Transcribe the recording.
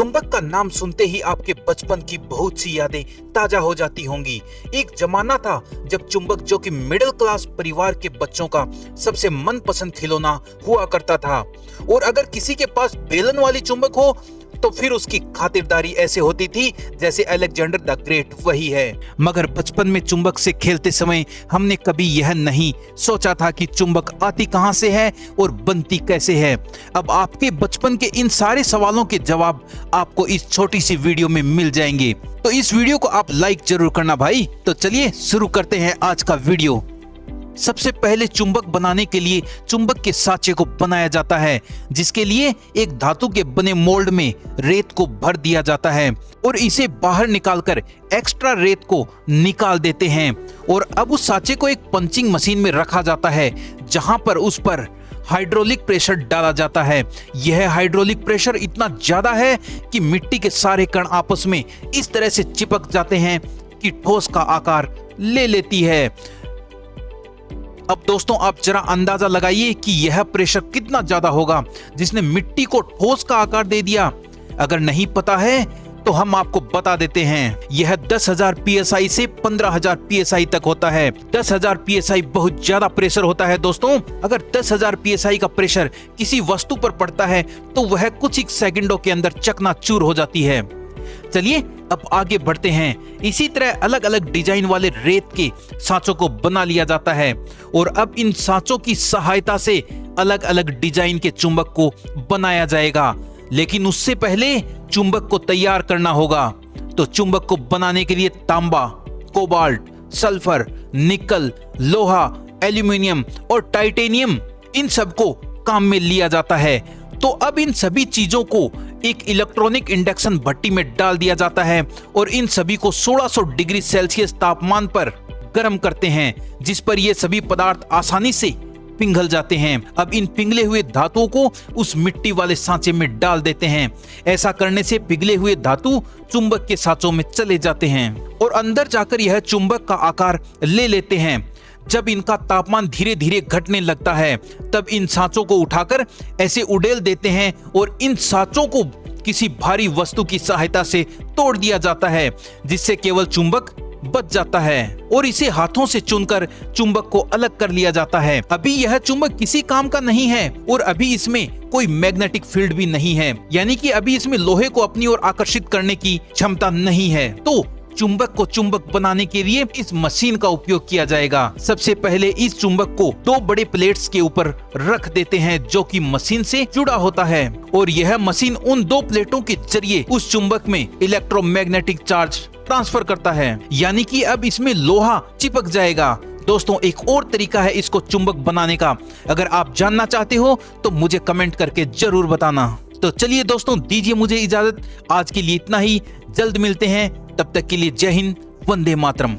चुंबक का नाम सुनते ही आपके बचपन की बहुत सी यादें ताजा हो जाती होंगी। एक जमाना था जब चुंबक, जो कि मिडिल क्लास परिवार के बच्चों का सबसे मनपसंद खिलौना हुआ करता था, और अगर किसी के पास बेलन वाली चुंबक हो तो फिर उसकी खातिरदारी ऐसे होती थी जैसे अलेक्जेंडर द ग्रेट वही है। मगर बचपन में चुंबक से खेलते समय हमने कभी यह नहीं सोचा था कि चुंबक आती कहां से है और बनती कैसे है। अब आपके बचपन के इन सारे सवालों के जवाब आपको इस छोटी सी वीडियो में मिल जाएंगे, तो इस वीडियो को आप लाइक जरूर करना भाई। तो चलिए शुरू करते हैं आज का वीडियो। सबसे पहले चुंबक बनाने के लिए चुंबक के साँचे को बनाया जाता है, जिसके लिए एक धातु के बने मोल्ड में रेत को भर दिया जाता है और इसे बाहर निकालकर एक्स्ट्रा रेत को निकाल देते हैं। और अब उस साँचे को एक पंचिंग मशीन में रखा जाता है, जहां पर उस पर हाइड्रोलिक प्रेशर डाला जाता है। यह हाइड्रोलिक प्रेशर इतना ज्यादा है कि मिट्टी के सारे कण आपस में इस तरह से चिपक जाते हैं कि ठोस का आकार ले लेती है। अब दोस्तों आप जरा अंदाजा लगाइए कि यह प्रेशर कितना ज्यादा होगा जिसने मिट्टी को ठोस का आकार दे दिया। अगर नहीं पता है तो हम आपको बता देते हैं, यह 10,000 psi से 15,000 psi तक होता है। 10,000 psi बहुत ज्यादा प्रेशर होता है दोस्तों। अगर 10,000 psi का प्रेशर किसी वस्तु पर पड़ता है तो वह कुछ ही सेकंडों के अंदर चकनाचूर हो जाती है। चलिए अब आगे बढ़ते हैं। इसी तरह अलग अलग डिजाइन वाले रेत के सांचों को बना लिया जाता है और अब इन सांचों की सहायता से अलग अलग डिजाइन के चुंबक को बनाया जाएगा। लेकिन उससे पहले चुंबक को तैयार करना होगा। तो चुंबक को बनाने के लिए तांबा, कोबाल्ट, सल्फर, निकल, लोहा, एल्यूमिनियम और टाइटेनियम, इन सबको काम में लिया जाता है। तो अब इन सभी चीजों को एक इलेक्ट्रॉनिक इंडक्शन भट्टी में डाल दिया जाता है और इन सभी को 1600 डिग्री सेल्सियस तापमान पर गर्म करते हैं, जिस पर ये सभी पदार्थ आसानी से पिघल जाते हैं। अब इन पिघले हुए धातुओं को उस मिट्टी वाले सांचे में डाल देते हैं। ऐसा करने से पिघले हुए धातु चुंबक के सांचों में चले जाते हैं और अंदर जाकर यह चुंबक का आकार ले लेते हैं। जब इनका तापमान धीरे धीरे घटने लगता है तब इन सांचों को उठाकर ऐसे उड़ेल देते हैं और इन सांचों को किसी भारी वस्तु की सहायता से तोड़ दिया जाता है, जिससे केवल चुंबक बच जाता है और इसे हाथों से चुनकर चुंबक को अलग कर लिया जाता है। अभी यह चुंबक किसी काम का नहीं है और अभी इसमें कोई मैग्नेटिक फील्ड भी नहीं है, यानी कि अभी इसमें लोहे को अपनी ओर आकर्षित करने की क्षमता नहीं है। तो चुंबक को चुंबक बनाने के लिए इस मशीन का उपयोग किया जाएगा। सबसे पहले इस चुंबक को 2 बड़े प्लेट्स के ऊपर रख देते हैं, जो कि मशीन से जुड़ा होता है, और यह मशीन उन 2 प्लेटों के जरिए उस चुंबक में इलेक्ट्रोमैग्नेटिक चार्ज ट्रांसफर करता है, यानी कि अब इसमें लोहा चिपक जाएगा। दोस्तों एक और तरीका है इसको चुंबक बनाने का, अगर आप जानना चाहते हो तो मुझे कमेंट करके जरूर बताना। तो चलिए दोस्तों दीजिए मुझे इजाजत, आज के लिए इतना ही। जल्द मिलते हैं, तब तक के लिए जय हिंद, वंदे मातरम।